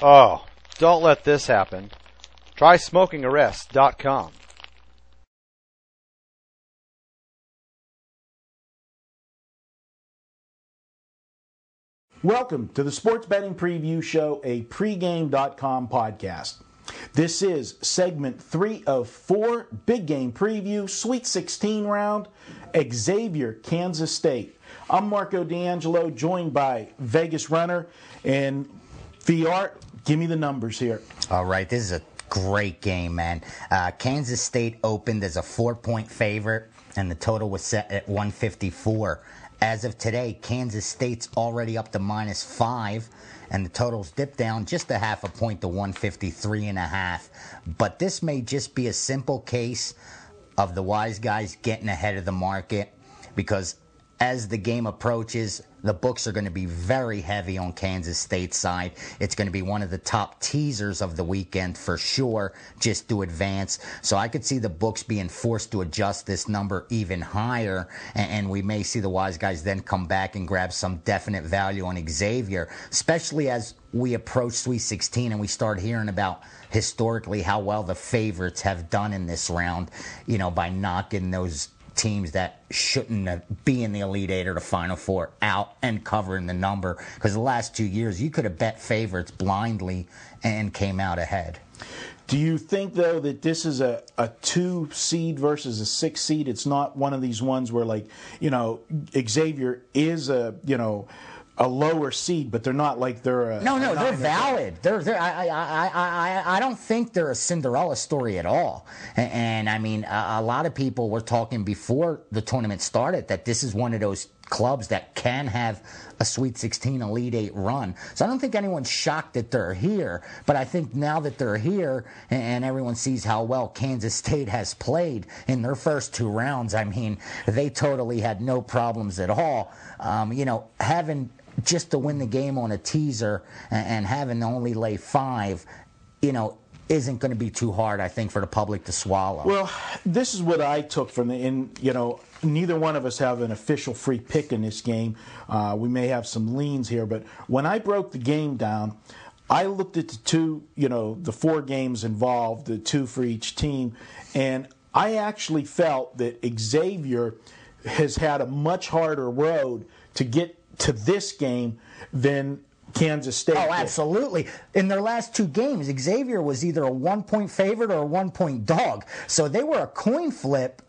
Oh, don't let this happen. Try SmokingArrest.com. Welcome to the Sports Betting Preview Show, a pregame.com podcast. This is segment 3 of 4, Big Game Preview, Sweet 16 round, Xavier, Kansas State. I'm Marco D'Angelo, joined by Vegas Runner, and VR, give me the numbers here. All right, this is a great game, man. Kansas State opened as a 4-point favorite, and the total was set at 154. As of today, Kansas State's already up to -5, and the total's dipped down just a half a point to 153.5. But this may just be a simple case of the wise guys getting ahead of the market, because as the game approaches, the books are going to be very heavy on Kansas State's side. It's going to be one of the top teasers of the weekend for sure, just to advance. So I could see the books being forced to adjust this number even higher, and we may see the wise guys then come back and grab some definite value on Xavier, especially as we approach Sweet 16 and we start hearing about historically how well the favorites have done in this round, you know, by knocking those teams that shouldn't be in the Elite Eight or the Final Four out and covering the number. Because the last 2 years, you could have bet favorites blindly and came out ahead. Do you think, though, that this is a 2 seed versus a 6 seed? It's not one of these ones where, like, you know, Xavier is a lower seed, but they're not like they're a... No, they're valid. I don't think they're a Cinderella story at all. And I mean, a lot of people were talking before the tournament started that this is one of those clubs that can have a Sweet 16 Elite 8 run. So I don't think anyone's shocked that they're here, but I think now that they're here and everyone sees how well Kansas State has played in their first 2 rounds, I mean, they totally had no problems at all. Having just to win the game on a teaser and having to only lay 5, isn't going to be too hard, I think, for the public to swallow. Well, this is what I took from neither one of us have an official free pick in this game. We may have some leans here, but when I broke the game down, I looked at the 4 games involved, the 2 for each team, and I actually felt that Xavier has had a much harder road to get to this game than Kansas State did. Absolutely. In their last 2 games, Xavier was either a 1-point favorite or a 1-point dog. So they were a coin flip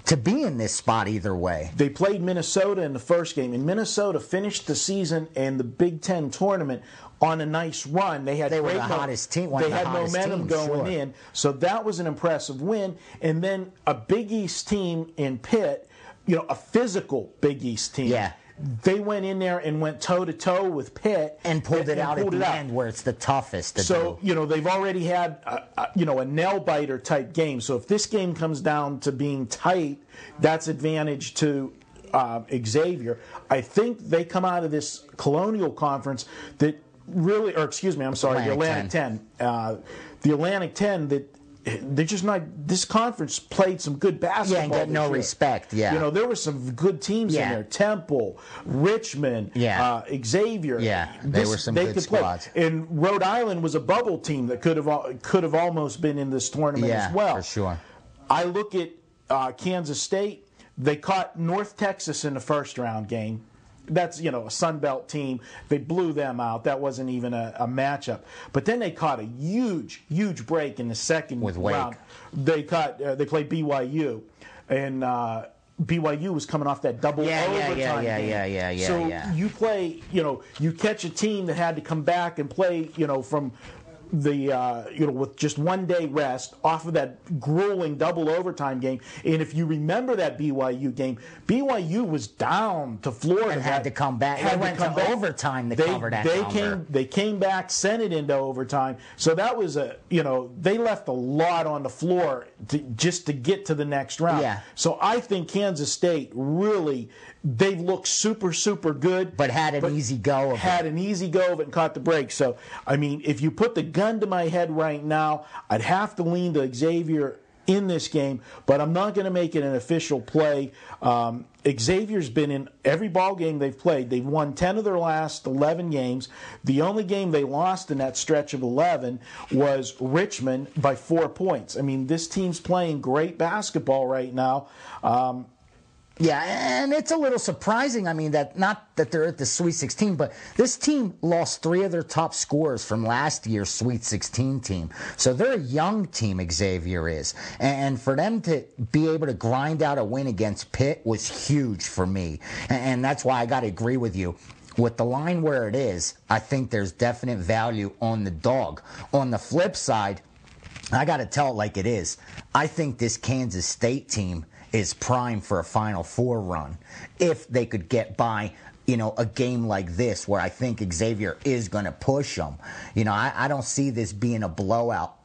to be in this spot either way. They played Minnesota in the first game, and Minnesota finished the season and the Big Ten tournament on a nice run. They were the hottest team. They had momentum going in, so that was an impressive win. And then a Big East team in Pitt, a physical Big East team. Yeah. They went in there and went toe-to-toe with Pitt. And pulled it out at the end where it's the toughest to do. So, they've already had, a nail-biter type game. So if this game comes down to being tight, that's advantage to Xavier. I think they come out of this Colonial Conference that really, the Atlantic 10. The Atlantic 10 that they're just not. This conference played some good basketball. Yeah, and get no respect. Yeah, there were some good teams in there. Temple, Richmond, Xavier. Yeah, they were some good squads. And Rhode Island was a bubble team that could have almost been in this tournament as well. For sure. I look at Kansas State. They caught North Texas in the first round game. That's, a Sun Belt team. They blew them out. That wasn't even a matchup. But then they caught a huge break in the second round. They played BYU, and BYU was coming off that double overtime game. So you play, you catch a team that had to come back and play, from the with just 1 day rest off of that grueling double overtime game. And if you remember that BYU game, BYU was down to Florida and had to come back. They went to overtime to cover that number. They came back, sent it into overtime. So that was they left a lot on the floor just to get to the next round. Yeah. So I think Kansas State really, they looked super good, but had an easy go of it and caught the break. So I mean, if you put the gun to my head right now, I'd have to lean to Xavier in this game, but I'm not going to make it an official play. Xavier's been in every ball game they've played. They've won 10 of their last 11 games. The only game they lost in that stretch of 11 was Richmond by 4 points. I mean, this team's playing great basketball right now. Yeah, and it's a little surprising. I mean, that not that they're at the Sweet 16, but this team lost 3 of their top scorers from last year's Sweet 16 team. So they're a young team, Xavier is. And for them to be able to grind out a win against Pitt was huge for me. And that's why I got to agree with you. With the line where it is, I think there's definite value on the dog. On the flip side, I got to tell it like it is. I think this Kansas State team is prime for a Final Four run if they could get by, a game like this where I think Xavier is going to push them. I don't see this being a blowout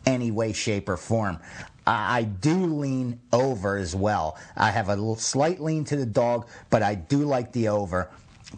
any way, shape, or form. I do lean over as well. I have a little slight lean to the dog, but I do like the over.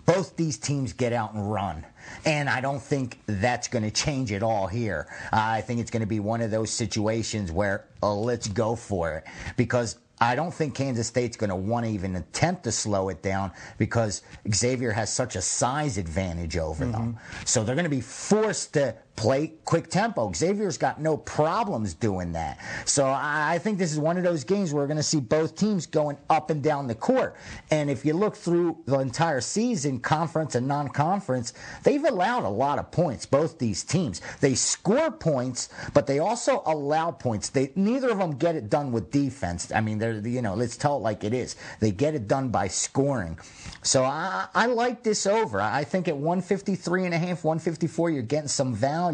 Both these teams get out and run. And I don't think that's going to change at all here. I think it's going to be one of those situations where let's go for it. Because I don't think Kansas State's going to want to even attempt to slow it down because Xavier has such a size advantage over them. So they're going to be forced to play quick tempo. Xavier's got no problems doing that. So I think this is one of those games where we're going to see both teams going up and down the court. And if you look through the entire season, conference and non-conference, they've allowed a lot of points, both these teams. They score points, but they also allow points. Neither of them get it done with defense. I mean, let's tell it like it is. They get it done by scoring. So I like this over. I think at 153.5, 154, you're getting some value.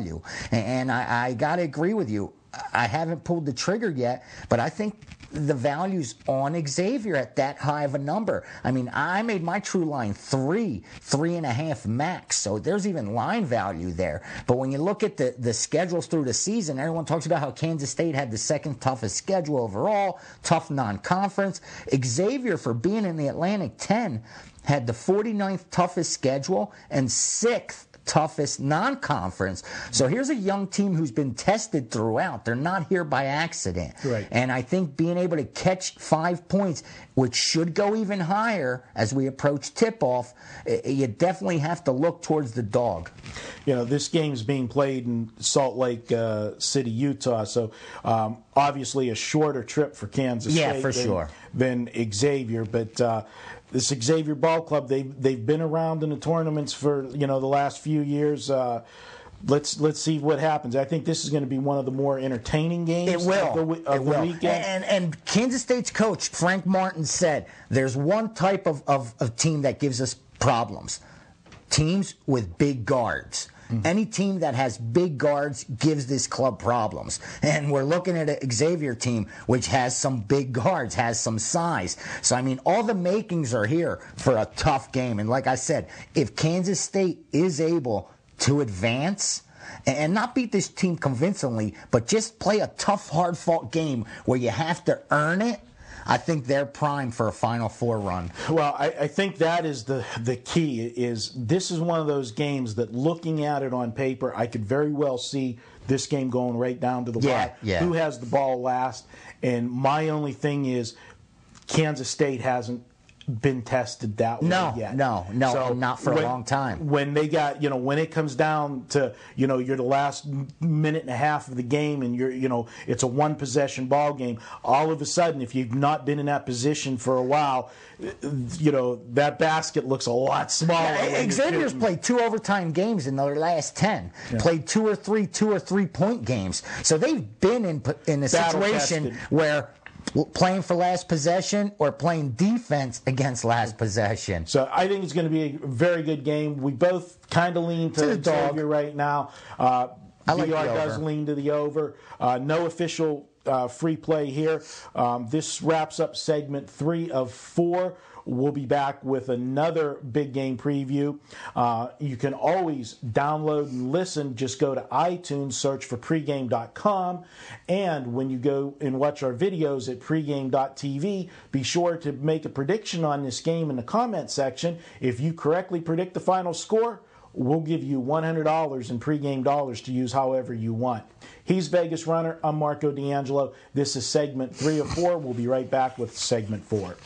And I got to agree with you. I haven't pulled the trigger yet, but I think the value's on Xavier at that high of a number. I mean, I made my true line 3.5 max, so there's even line value there. But when you look at the schedules through the season, everyone talks about how Kansas State had the second toughest schedule overall, tough non-conference. Xavier, for being in the Atlantic 10, had the 49th toughest schedule and 6th toughest non-conference. So here's a young team who's been tested throughout. They're not here by accident. Right. And I think being able to catch 5 points, which should go even higher as we approach tip-off, you definitely have to look towards the dog. This game's being played in Salt Lake City, Utah, so obviously a shorter trip for Kansas State than Xavier, but this Xavier Ball Club, they've been around in the tournaments for the last few years. Let's see what happens. I think this is going to be one of the more entertaining games of the weekend. And Kansas State's coach, Frank Martin, said there's one type of team that gives us problems. Teams with big guards. Any team that has big guards gives this club problems. And we're looking at a Xavier team which has some big guards, has some size. So, I mean, all the makings are here for a tough game. And like I said, if Kansas State is able to advance and not beat this team convincingly, but just play a tough, hard-fought game where you have to earn it, I think they're primed for a Final Four run. Well, I think that is the key. Is this is one of those games that, looking at it on paper, I could very well see this game going right down to the wire. Who has the ball last? And my only thing is, Kansas State hasn't been tested that way yet. No, so not for a long time. When they got, when it comes down to, you're the last minute and a half of the game and it's a one possession ball game, all of a sudden, if you've not been in that position for a while, that basket looks a lot smaller. Xavier's played 2 overtime games in their last 10. Played 2 or 3 point games. So they've been in a situation where playing for last possession or playing defense against last possession. So I think it's going to be a very good game. We both kind of lean to the Xavier right now. I like VR does lean to the over. No official free play here. This wraps up segment 3 of 4. We'll be back with another big game preview. You can always download and listen. Just go to iTunes, search for pregame.com. And when you go and watch our videos at pregame.tv, be sure to make a prediction on this game in the comment section. If you correctly predict the final score, we'll give you $100 in pregame dollars to use however you want. He's Vegas Runner. I'm Marco D'Angelo. This is segment 3 of 4. We'll be right back with segment 4.